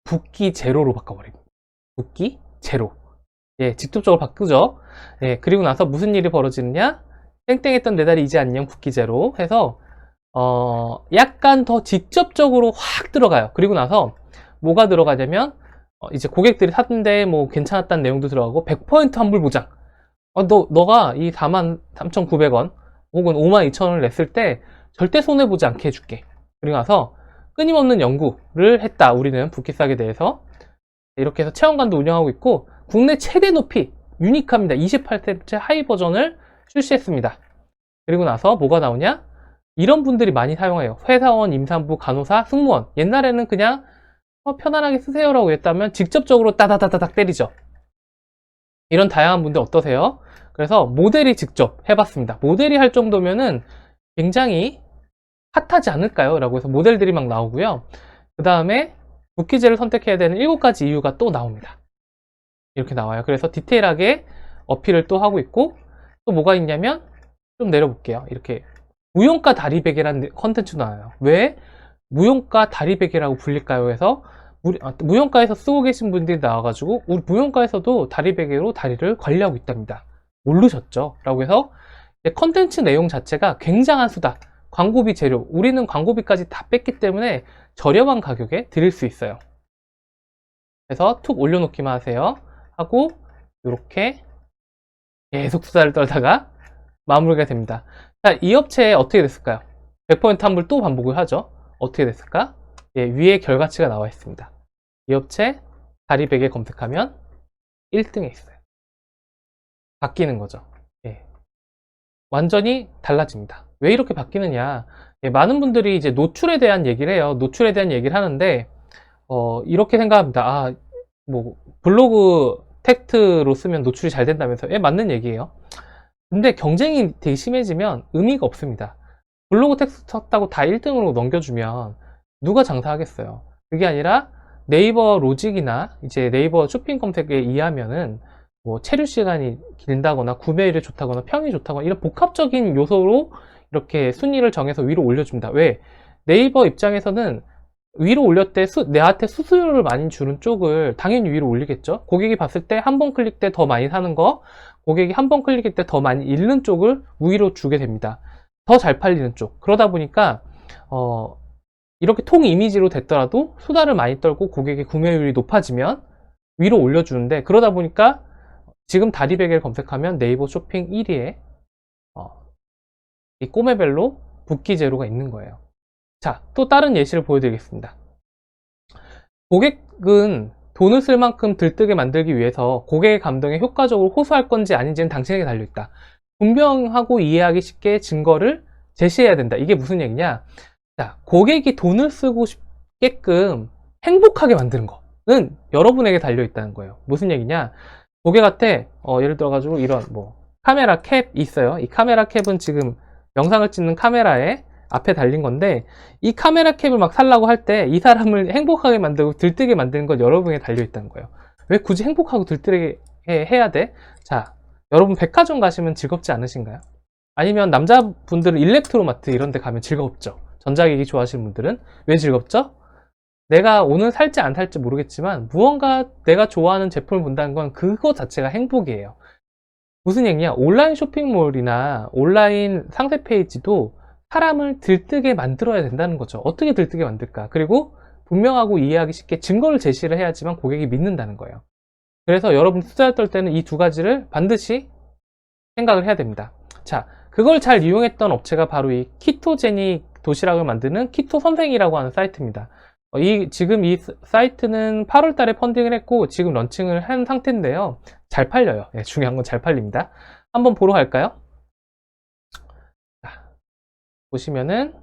붓기 제로로 바꿔버립니다. 붓기 제로. 예, 직접적으로 바꾸죠. 예, 그리고 나서 무슨 일이 벌어지느냐, 땡땡했던 내 다리 이제 안녕 붓기 제로 해서 약간 더 직접적으로 확 들어가요. 그리고 나서 뭐가 들어가냐면 이제 고객들이 샀는데 뭐 괜찮았다는 내용도 들어가고 100% 환불 보장. 너가 이 43,900원 혹은 52,000원을 냈을 때 절대 손해보지 않게 해줄게. 그리고 나서 끊임없는 연구를 했다. 우리는 붓기 싹에 대해서. 이렇게 해서 체험관도 운영하고 있고, 국내 최대 높이 유니크합니다. 28cm 하이 버전을 출시했습니다. 그리고 나서 뭐가 나오냐, 이런 분들이 많이 사용해요. 회사원, 임산부, 간호사, 승무원. 옛날에는 그냥 편안하게 쓰세요라고 했다면 직접적으로 따다다다닥 때리죠. 이런 다양한 분들 어떠세요? 그래서 모델이 직접 해봤습니다. 모델이 할 정도면은 굉장히 핫하지 않을까요? 라고 해서 모델들이 막 나오고요. 그 다음에 붓기젤을 선택해야 되는 7가지 이유가 또 나옵니다. 이렇게 나와요. 그래서 디테일하게 어필을 또 하고 있고, 또 뭐가 있냐면 좀 내려볼게요. 이렇게 무용가 다리베개라는 컨텐츠도 나와요. 왜 무용가 다리베개라고 불릴까요? 해서 무용가에서 쓰고 계신 분들이 나와가지고 우리 무용가에서도 다리베개로 다리를 관리하고 있답니다. 모르셨죠? 라고 해서 컨텐츠 내용 자체가 굉장한 수다. 광고비 재료, 우리는 광고비까지 다 뺐기 때문에 저렴한 가격에 드릴 수 있어요. 그래서 툭 올려놓기만 하세요. 하고 이렇게 계속 수다를 떨다가 마무리가 됩니다. 자, 이 업체에 어떻게 됐을까요? 100% 환불 또 반복을 하죠. 어떻게 됐을까? 예, 위에 결과치가 나와 있습니다. 이 업체 다리베개 검색하면 1등에 있어요. 바뀌는 거죠. 예. 완전히 달라집니다. 왜 이렇게 바뀌느냐? 예, 많은 분들이 이제 노출에 대한 얘기를 해요. 노출에 대한 얘기를 하는데 이렇게 생각합니다. 뭐 블로그 텍스트로 쓰면 노출이 잘 된다면서. 예, 맞는 얘기예요. 근데 경쟁이 되게 심해지면 의미가 없습니다. 블로그 텍스트 쳤다고 다 1등으로 넘겨주면 누가 장사하겠어요? 그게 아니라 네이버 로직이나 이제 네이버 쇼핑 검색에 의하면은 뭐 체류 시간이 길다거나 구매율이 좋다거나 평이 좋다거나 이런 복합적인 요소로 이렇게 순위를 정해서 위로 올려줍니다. 왜? 네이버 입장에서는 위로 올렸을 때 내한테 수수료를 많이 주는 쪽을 당연히 위로 올리겠죠. 고객이 봤을 때 한 번 클릭 때 더 많이 사는 거, 고객이 한 번 클릭할 때 더 많이 잃는 쪽을 우위로 주게 됩니다. 더 잘 팔리는 쪽. 그러다 보니까 이렇게 통 이미지로 됐더라도 수다를 많이 떨고 고객의 구매율이 높아지면 위로 올려주는데, 그러다 보니까 지금 다리베개를 검색하면 네이버 쇼핑 1위에 이 꼬매벨로 붓기 제로가 있는 거예요. 자, 또 다른 예시를 보여드리겠습니다. 고객은 돈을 쓸 만큼 들뜨게 만들기 위해서 고객의 감정에 효과적으로 호소할 건지 아닌지는 당신에게 달려있다. 분명하고 이해하기 쉽게 증거를 제시해야 된다. 이게 무슨 얘기냐? 자, 고객이 돈을 쓰고 싶게끔 행복하게 만드는 거는 여러분에게 달려있다는 거예요. 무슨 얘기냐? 고객한테 예를 들어가지고 이런 뭐 카메라 캡 있어요. 이 카메라 캡은 지금 영상을 찍는 카메라에 앞에 달린 건데, 이 카메라 캡을 막 살라고 할 때 이 사람을 행복하게 만들고 들뜨게 만드는 건 여러분에게 달려있다는 거예요. 왜 굳이 행복하고 들뜨게 해야 돼? 자, 여러분 백화점 가시면 즐겁지 않으신가요? 아니면 남자분들은 일렉트로마트 이런 데 가면 즐겁죠. 전자기기 좋아하시는 분들은. 왜 즐겁죠? 내가 오늘 살지 안 살지 모르겠지만 무언가 내가 좋아하는 제품을 본다는 건 그거 자체가 행복이에요. 무슨 얘기냐? 온라인 쇼핑몰이나 온라인 상세 페이지도 사람을 들뜨게 만들어야 된다는 거죠. 어떻게 들뜨게 만들까? 그리고 분명하고 이해하기 쉽게 증거를 제시를 해야지만 고객이 믿는다는 거예요. 그래서 여러분 투자를 떨 때는 이 두 가지를 반드시 생각을 해야 됩니다. 자, 그걸 잘 이용했던 업체가 바로 이 키토제닉 도시락을 만드는 키토선생이라고 하는 사이트입니다. 지금 이 사이트는 8월 달에 펀딩을 했고 지금 런칭을 한 상태인데요. 잘 팔려요. 네, 중요한 건 잘 팔립니다. 한번 보러 갈까요? 자, 보시면은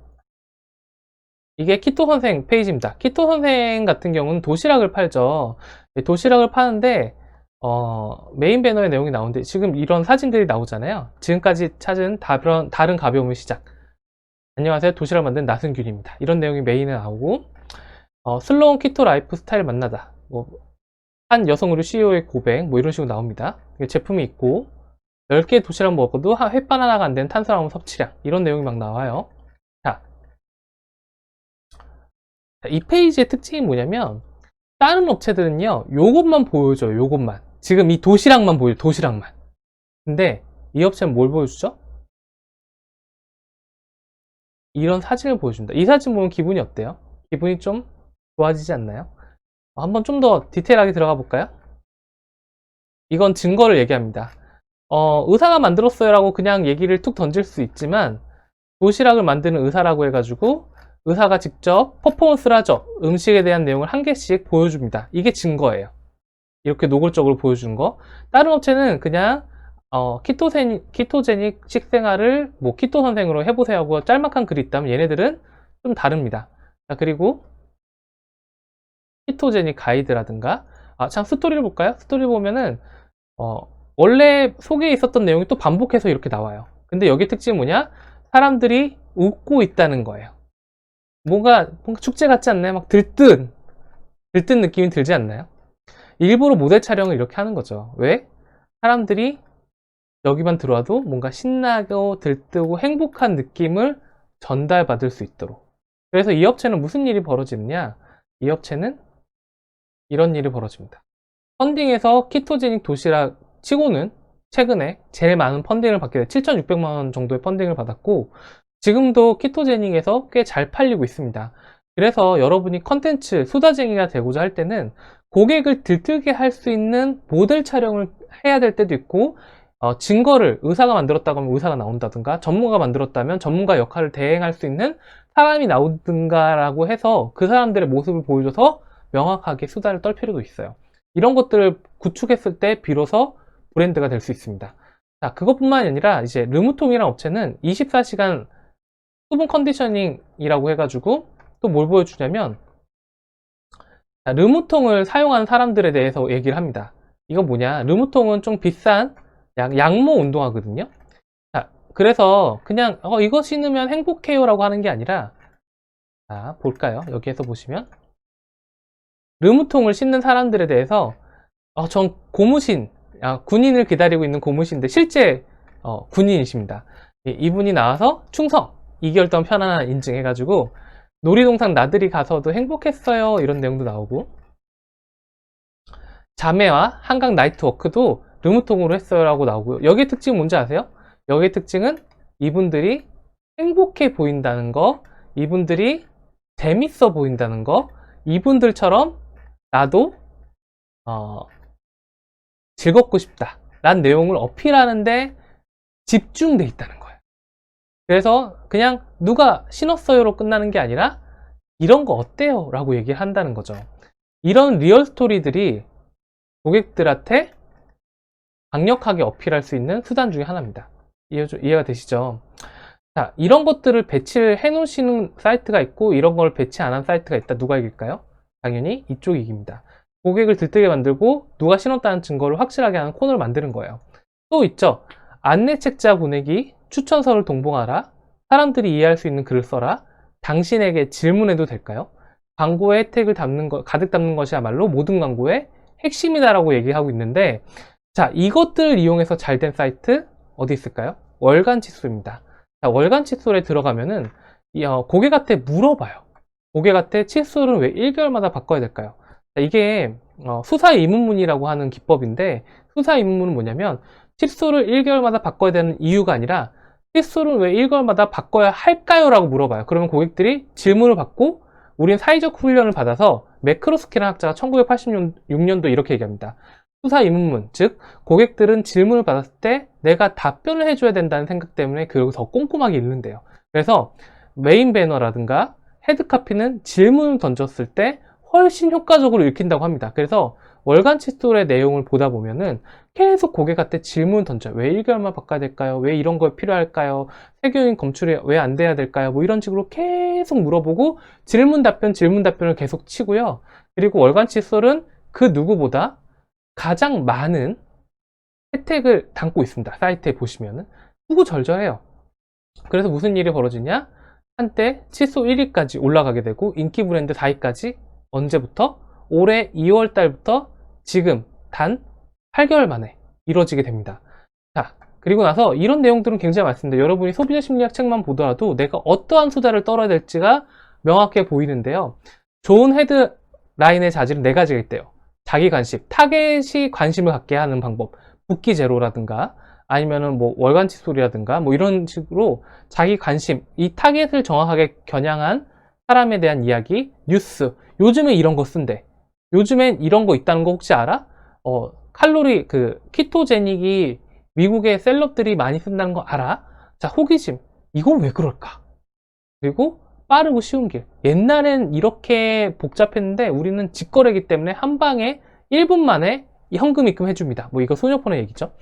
이게 키토선생 페이지입니다. 키토선생 같은 경우는 도시락을 팔죠. 도시락을 파는데 메인 배너의 내용이 나오는데 지금 이런 사진들이 나오잖아요. 지금까지 찾은 다른 가벼움의 시작. 안녕하세요. 도시락 만든 나승균입니다. 이런 내용이 메인에 나오고, 슬로운 키토 라이프 스타일 만나다. 한 여성 의류 CEO의 고백, 이런 식으로 나옵니다. 제품이 있고, 10개 도시락 먹어도 햇반 하나가 안 되는 탄수화물 섭취량. 이런 내용이 막 나와요. 자, 이 페이지의 특징이 뭐냐면, 다른 업체들은요, 요것만 보여줘요. 요것만. 지금 이 도시락만 보여요. 도시락만. 근데 이 업체는 뭘 보여주죠? 이런 사진을 보여줍니다. 이 사진 보면 기분이 어때요? 기분이 좀 좋아지지 않나요? 한번 좀 더 디테일하게 들어가 볼까요? 이건 증거를 얘기합니다. 의사가 만들었어요 라고 그냥 얘기를 툭 던질 수 있지만, 도시락을 만드는 의사라고 해가지고 의사가 직접 퍼포먼스를 하죠. 음식에 대한 내용을 한 개씩 보여줍니다. 이게 증거예요. 이렇게 노골적으로 보여주는 거. 다른 업체는 그냥 키토제닉 식생활을 키토 선생으로 해보세요 하고 짤막한 글이 있다면, 얘네들은 좀 다릅니다. 자, 그리고 키토제닉 가이드라든가, 참 스토리를 볼까요? 스토리를 보면은 원래 속에 있었던 내용이 또 반복해서 이렇게 나와요. 근데 여기 특징이 뭐냐? 사람들이 웃고 있다는 거예요. 뭔가 축제 같지 않나요? 막 들뜬 느낌이 들지 않나요? 일부러 모델 촬영을 이렇게 하는 거죠. 왜? 사람들이 여기만 들어와도 뭔가 신나고 들뜨고 행복한 느낌을 전달받을 수 있도록. 그래서 이 업체는 무슨 일이 벌어지느냐? 이 업체는 이런 일이 벌어집니다. 펀딩에서 키토제닉 도시락 치고는 최근에 제일 많은 펀딩을 받게 돼 7,600만 원 정도의 펀딩을 받았고, 지금도 키토제닉에서 꽤 잘 팔리고 있습니다. 그래서 여러분이 컨텐츠 수다쟁이가 되고자 할 때는 고객을 들뜨게 할 수 있는 모델 촬영을 해야 될 때도 있고, 증거를 의사가 만들었다고 하면 의사가 나온다든가, 전문가가 만들었다면 전문가 역할을 대행할 수 있는 사람이 나오든가 라고 해서 그 사람들의 모습을 보여줘서 명확하게 수다를 떨 필요도 있어요. 이런 것들을 구축했을 때 비로소 브랜드가 될 수 있습니다. 자, 그것뿐만 아니라 이제 르무통이라는 업체는 24시간 수분 컨디셔닝이라고 해가지고 또 뭘 보여주냐면, 르무통을 사용하는 사람들에 대해서 얘기를 합니다. 이거 뭐냐? 르무통은 좀 비싼 양모 운동화거든요. 자, 그래서 그냥 이거 신으면 행복해요 라고 하는 게 아니라, 자, 볼까요? 여기에서 보시면 르무통을 신는 사람들에 대해서 전 고무신 군인을 기다리고 있는 고무신인데 실제 군인이십니다. 이분이 나와서 충성 2개월 동안 편안한 인증해가지고 놀이동산 나들이 가서도 행복했어요 이런 내용도 나오고, 자매와 한강 나이트워크도 르무통으로 했어요 라고 나오고요. 여기의 특징은 뭔지 아세요? 여기의 특징은 이분들이 행복해 보인다는 거, 이분들이 재밌어 보인다는 거, 이분들처럼 나도 즐겁고 싶다 라는 내용을 어필하는데 집중돼 있다는 거예요. 그래서 그냥 누가 신었어요로 끝나는 게 아니라 이런 거 어때요? 라고 얘기를 한다는 거죠. 이런 리얼 스토리들이 고객들한테 강력하게 어필할 수 있는 수단 중에 하나입니다. 이해가 되시죠? 자, 이런 것들을 배치를 해 놓으시는 사이트가 있고 이런 걸 배치 안 한 사이트가 있다. 누가 이길까요? 당연히 이쪽이 이깁니다. 고객을 들뜨게 만들고 누가 신었다는 증거를 확실하게 하는 코너를 만드는 거예요. 또 있죠. 안내책자 보내기, 추천서를 동봉하라, 사람들이 이해할 수 있는 글을 써라, 당신에게 질문해도 될까요? 광고에 혜택을 가득 담는 것이야말로 모든 광고의 핵심이다라고 얘기하고 있는데, 자, 이것들을 이용해서 잘 된 사이트 어디 있을까요? 월간 칫솔입니다. 자, 월간 칫솔에 들어가면은 고객한테 물어봐요. 고객한테 칫솔은 왜 1개월마다 바꿔야 될까요? 자, 이게 수사의문문이라고 하는 기법인데, 수사의문문은 뭐냐면 칫솔을 1개월마다 바꿔야 되는 이유가 아니라 칫솔은 왜 1개월마다 바꿔야 할까요? 라고 물어봐요. 그러면 고객들이 질문을 받고 우린 사회적 훈련을 받아서 매크로스키라는 학자가 1986년도 이렇게 얘기합니다. 수사의문문, 즉 고객들은 질문을 받았을 때 내가 답변을 해줘야 된다는 생각 때문에 그걸 더 꼼꼼하게 읽는데요. 그래서 메인 배너라든가 헤드카피는 질문을 던졌을 때 훨씬 효과적으로 읽힌다고 합니다. 그래서 월간 칫솔의 내용을 보다 보면은 계속 고객한테 질문 던져요. 왜 1개월만 바꿔야 될까요? 왜 이런 거 필요할까요? 세교인 검출이 왜 안 돼야 될까요? 뭐 이런 식으로 계속 물어보고 질문 답변을 계속 치고요. 그리고 월간 칫솔은 그 누구보다 가장 많은 혜택을 담고 있습니다. 사이트에 보시면은 후구절절해요. 그래서 무슨 일이 벌어지냐? 한때 칫솔 1위까지 올라가게 되고 인기 브랜드 4위까지 언제부터? 올해 2월 달부터 지금 단 8개월 만에 이루어지게 됩니다. 자, 그리고 나서 이런 내용들은 굉장히 많습니다. 여러분이 소비자 심리학 책만 보더라도 내가 어떠한 수다를 떨어야 될지가 명확해 보이는데요. 좋은 헤드라인의 자질은 4가지가 있대요. 자기 관심, 타겟이 관심을 갖게 하는 방법, 붓기 제로라든가 아니면은 뭐 월간 칫솔이라든가 뭐 이런 식으로 자기 관심, 이 타겟을 정확하게 겨냥한 사람에 대한 이야기, 뉴스. 요즘에 이런 거 쓴대. 요즘엔 이런 거 있다는 거 혹시 알아? 칼로리, 키토제닉이 미국의 셀럽들이 많이 쓴다는 거 알아? 자, 호기심. 이건 왜 그럴까? 그리고 빠르고 쉬운 길. 옛날엔 이렇게 복잡했는데 우리는 직거래이기 때문에 한 방에 1분 만에 현금 입금 해줍니다. 뭐 이거 소녀폰의 얘기죠.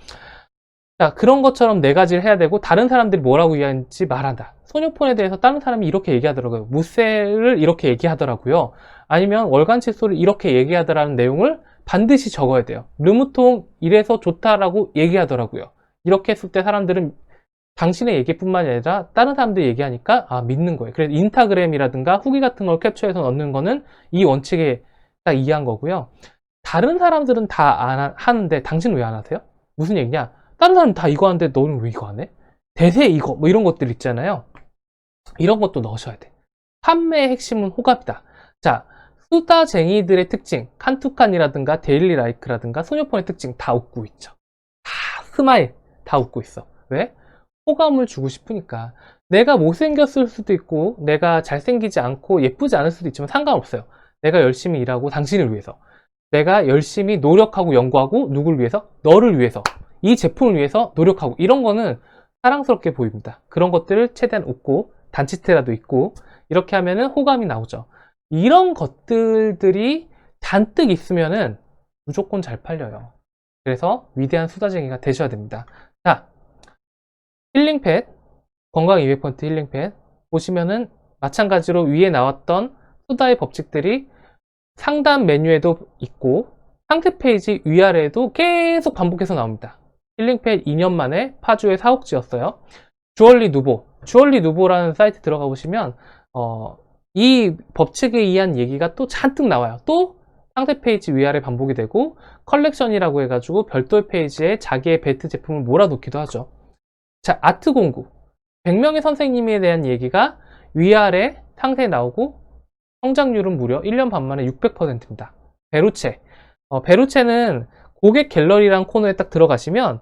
자, 그런 것처럼 4가지를 해야 되고 다른 사람들이 뭐라고 이해하는지 말한다. 소녀폰에 대해서 다른 사람이 이렇게 얘기하더라고요. 무쇠를 이렇게 얘기하더라고요. 아니면 월간 칫솔을 이렇게 얘기하더라는 내용을 반드시 적어야 돼요. 르무통 이래서 좋다라고 얘기하더라고요. 이렇게 했을 때 사람들은 당신의 얘기뿐만 아니라 다른 사람들이 얘기하니까 믿는 거예요. 그래서 인스타그램이라든가 후기 같은 걸 캡처해서 넣는 거는 이 원칙에 딱 이해한 거고요. 다른 사람들은 다 하는데 당신은 왜 안 하세요? 무슨 얘기냐? 다른 사람 다 이거 하는데 너는 왜 이거 안 해? 대세 이거 뭐 이런 것들 있잖아요. 이런 것도 넣으셔야 돼. 판매의 핵심은 호감이다. 자, 수다쟁이들의 특징, 칸투칸이라든가 데일리 라이크라든가 소녀폰의 특징 다 웃고 있죠. 다 스마일, 다 웃고 있어. 왜? 호감을 주고 싶으니까. 내가 못생겼을 수도 있고 내가 잘생기지 않고 예쁘지 않을 수도 있지만 상관없어요. 내가 열심히 일하고 당신을 위해서, 내가 열심히 노력하고 연구하고 누구를 위해서? 너를 위해서, 이 제품을 위해서 노력하고, 이런 거는 사랑스럽게 보입니다. 그런 것들을 최대한 웃고 단치테라도 있고 이렇게 하면은 호감이 나오죠. 이런 것들이 잔뜩 있으면은 무조건 잘 팔려요. 그래서 위대한 수다쟁이가 되셔야 됩니다. 자, 힐링팻, 건강 200% 힐링팻 보시면은 마찬가지로 위에 나왔던 수다의 법칙들이 상단 메뉴에도 있고 상세 페이지 위아래에도 계속 반복해서 나옵니다. 힐링팻 2년 만에 파주에 사옥지였어요. 주얼리 누보라는 사이트 들어가 보시면 이 법칙에 의한 얘기가 또 잔뜩 나와요. 또 상세 페이지 위아래 반복이 되고 컬렉션이라고 해가지고 별도의 페이지에 자기의 배트 제품을 몰아놓기도 하죠. 자, 아트 공구. 100명의 선생님에 대한 얘기가 위아래 상세히 나오고 성장률은 무려 1년 반 만에 600%입니다. 베루체. 베루체는 고객 갤러리라는 코너에 딱 들어가시면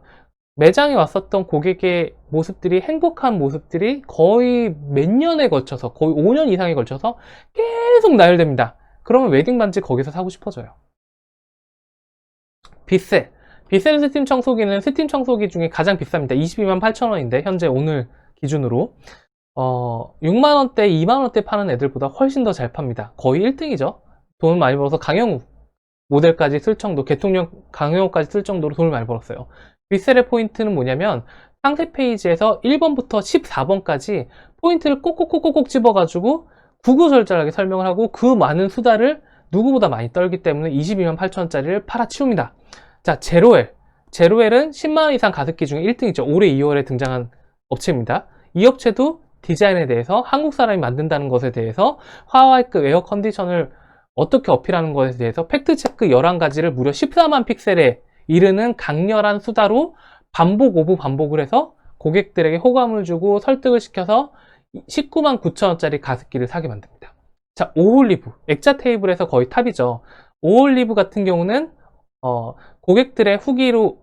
매장에 왔었던 고객의 모습들이, 행복한 모습들이 거의 몇 년에 걸쳐서, 거의 5년 이상에 걸쳐서 계속 나열됩니다. 그러면 웨딩 반지 거기서 사고 싶어져요. 빗셀. 빗셀 스팀 청소기는 스팀 청소기 중에 가장 비쌉니다. 22만 8천 원인데 현재 오늘 기준으로 6만원대, 2만원대 파는 애들보다 훨씬 더 잘 팝니다. 거의 1등이죠. 돈을 많이 벌어서 강영우 모델까지 쓸 정도, 개통령 강영우까지 쓸 정도로 돈을 많이 벌었어요. 빗셀의 포인트는 뭐냐면 상세 페이지에서 1번부터 14번까지 포인트를 꼭꼭꼭꼭 집어가지고 구구절절하게 설명을 하고 그 많은 수다를 누구보다 많이 떨기 때문에 22만 8천원짜리를 팔아치웁니다. 자, 제로엘. 제로엘은 10만원 이상 가습기 중에 1등이죠. 올해 2월에 등장한 업체입니다. 이 업체도 디자인에 대해서, 한국 사람이 만든다는 것에 대해서, 하와이급 에어 컨디션을 어떻게 어필하는 것에 대해서 팩트체크 11가지를 무려 14만 픽셀에 이르는 강렬한 수다로 반복 오브 반복을 해서 고객들에게 호감을 주고 설득을 시켜서 19만 9천원짜리 가습기를 사게 만듭니다. 자, 오홀리브. 액자 테이블에서 거의 탑이죠. 오홀리브 같은 경우는 고객들의 후기로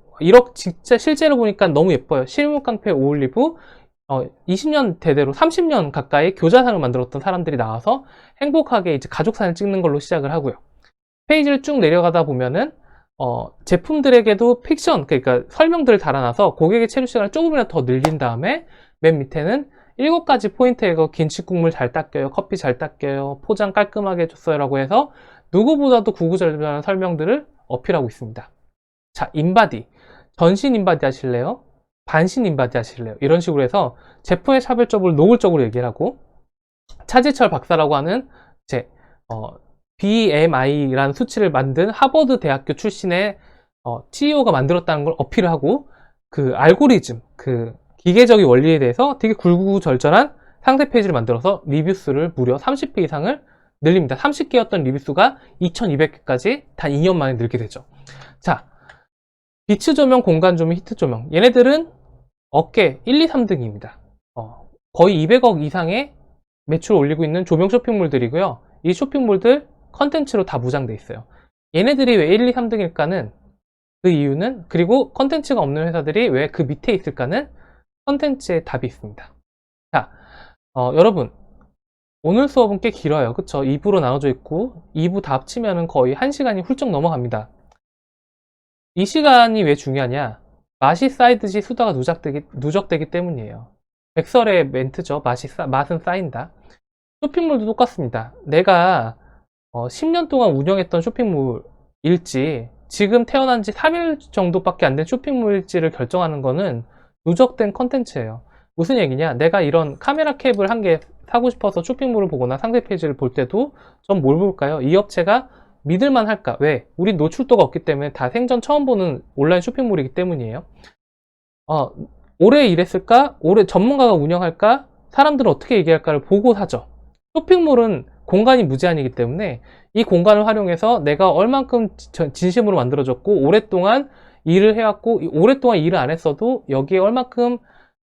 진짜 실제로 보니까 너무 예뻐요. 실물 깡패 오올리브. 20년 대대로 30년 가까이 교자상을 만들었던 사람들이 나와서 행복하게 이제 가족 사진 찍는 걸로 시작을 하고요. 페이지를 쭉 내려가다 보면은 제품들에게도 픽션, 그러니까 설명들을 달아놔서 고객의 체류 시간을 조금이라도 더 늘린 다음에 맨 밑에는 7가지 포인트에서 김치국물 잘 닦여요, 커피 잘 닦여요, 포장 깔끔하게 해줬어요 라고 해서 누구보다도 구구절절한 설명들을 어필하고 있습니다. 자, 인바디. 전신 인바디 하실래요? 반신 인바디 하실래요? 이런 식으로 해서 제품의 차별점을 노골적으로 얘기를 하고, 차지철 박사라고 하는 BMI라는 수치를 만든 하버드 대학교 출신의 CEO가 만들었다는 걸 어필을 하고, 그 알고리즘, 그 기계적인 원리에 대해서 되게 구구절절한 상세 페이지를 만들어서 리뷰수를 무려 30배 이상을 늘립니다. 30개였던 리뷰수가 2200개까지 단 2년 만에 늘게 되죠. 자, 비츠 조명, 공간 조명, 히트 조명. 얘네들은 업계 1, 2, 3등입니다. 거의 200억 이상의 매출을 올리고 있는 조명 쇼핑몰들이고요. 이 쇼핑몰들 컨텐츠로 다 무장돼 있어요. 얘네들이 왜 1, 2, 3등일까는, 그 이유는, 그리고 컨텐츠가 없는 회사들이 왜 그 밑에 있을까는 컨텐츠에 답이 있습니다. 자, 여러분, 오늘 수업은 꽤 길어요. 그쵸? 2부로 나눠져 있고 2부 다 합치면은 거의 1시간이 훌쩍 넘어갑니다. 이 시간이 왜 중요하냐? 맛이 쌓이듯이 수다가 누적되기 때문이에요. 백설의 멘트죠. 맛은 쌓인다. 쇼핑몰도 똑같습니다. 내가 10년 동안 운영했던 쇼핑몰일지, 지금 태어난 지 3일 정도밖에 안 된 쇼핑몰일지를 결정하는 거는 누적된 컨텐츠예요. 무슨 얘기냐? 내가 이런 카메라 캡을 한 개 사고 싶어서 쇼핑몰을 보거나 상세 페이지를 볼 때도 전 뭘 볼까요? 이 업체가 믿을만 할까? 왜? 우린 노출도가 없기 때문에 다 생전 처음 보는 온라인 쇼핑몰이기 때문이에요. 오래 일했을까? 오래 전문가가 운영할까? 사람들은 어떻게 얘기할까를 보고 사죠. 쇼핑몰은 공간이 무제한이기 때문에 이 공간을 활용해서 내가 얼만큼 진심으로 만들어졌고 오랫동안 일을 해왔고 오랫동안 일을 안 했어도 여기에 얼만큼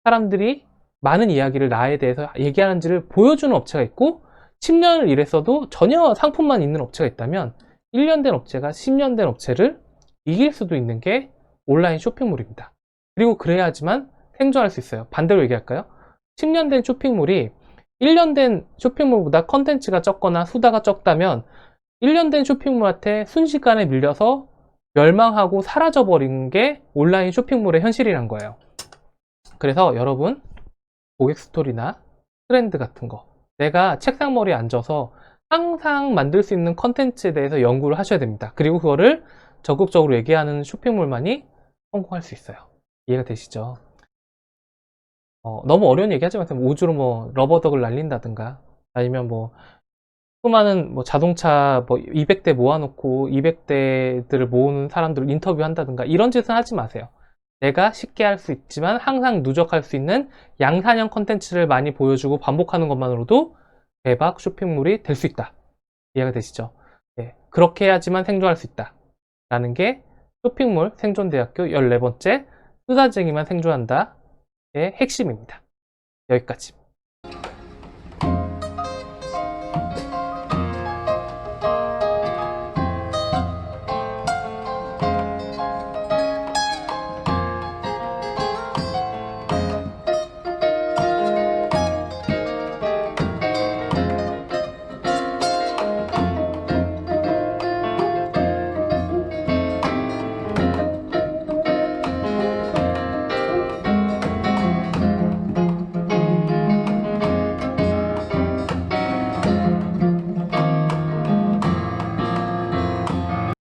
사람들이 많은 이야기를 나에 대해서 얘기하는지를 보여주는 업체가 있고, 10년을 일했어도 전혀 상품만 있는 업체가 있다면 1년 된 업체가 10년 된 업체를 이길 수도 있는 게 온라인 쇼핑몰입니다. 그리고 그래야지만 생존할 수 있어요. 반대로 얘기할까요? 10년 된 쇼핑몰이 1년 된 쇼핑몰보다 컨텐츠가 적거나 수다가 적다면 1년 된 쇼핑몰한테 순식간에 밀려서 멸망하고 사라져버린 게 온라인 쇼핑몰의 현실이란 거예요. 그래서 여러분, 고객 스토리나 트렌드 같은 거, 내가 책상머리에 앉아서 항상 만들 수 있는 컨텐츠에 대해서 연구를 하셔야 됩니다. 그리고 그거를 적극적으로 얘기하는 쇼핑몰만이 성공할 수 있어요. 이해가 되시죠? 너무 어려운 얘기 하지 마세요. 우주로 뭐 러버덕을 날린다든가, 아니면 뭐 수많은 뭐 자동차 뭐 200대 모아놓고 200대들을 모으는 사람들을 인터뷰한다든가 이런 짓은 하지 마세요. 내가 쉽게 할 수 있지만 항상 누적할 수 있는 양산형 컨텐츠를 많이 보여주고 반복하는 것만으로도 대박 쇼핑몰이 될 수 있다. 이해가 되시죠? 네, 그렇게 해야지만 생존할 수 있다 라는 게 쇼핑몰 생존대학교 14번째 수다쟁이만 생존한다의 핵심입니다. 여기까지.